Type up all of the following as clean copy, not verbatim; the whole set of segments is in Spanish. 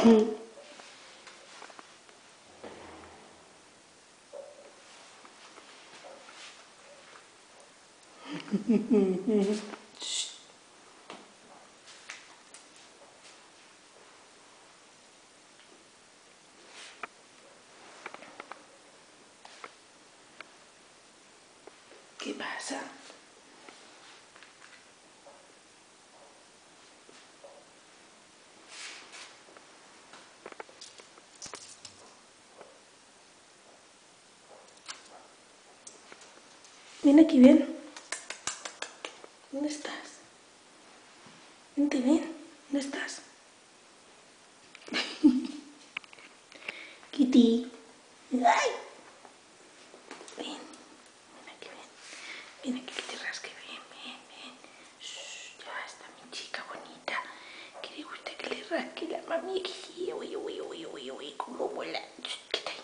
¿Qué pasa? Ven aquí, ven. ¿Dónde estás? Vente, ven. ¿Dónde estás? Kitty. ¡Ay! Ven. Ven aquí, ven. Ven aquí que te rasque. Ven, ven, ven. Shh, ya está mi chica bonita. Que le gusta que le rasque la mami. Uy, uy, uy, uy, uy. Cómo vuela. Shh, quédate ahí.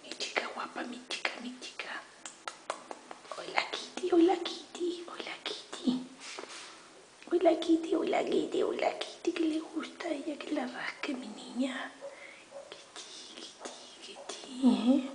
Mi chica guapa, mi chica, mi chica. Hola Kitty, hola Kitty, hola Kitty. Hola Kitty, hola Kitty, hola Kitty, que le gusta a ella que la rasque mi niña. Kitty, Kitty, Kitty.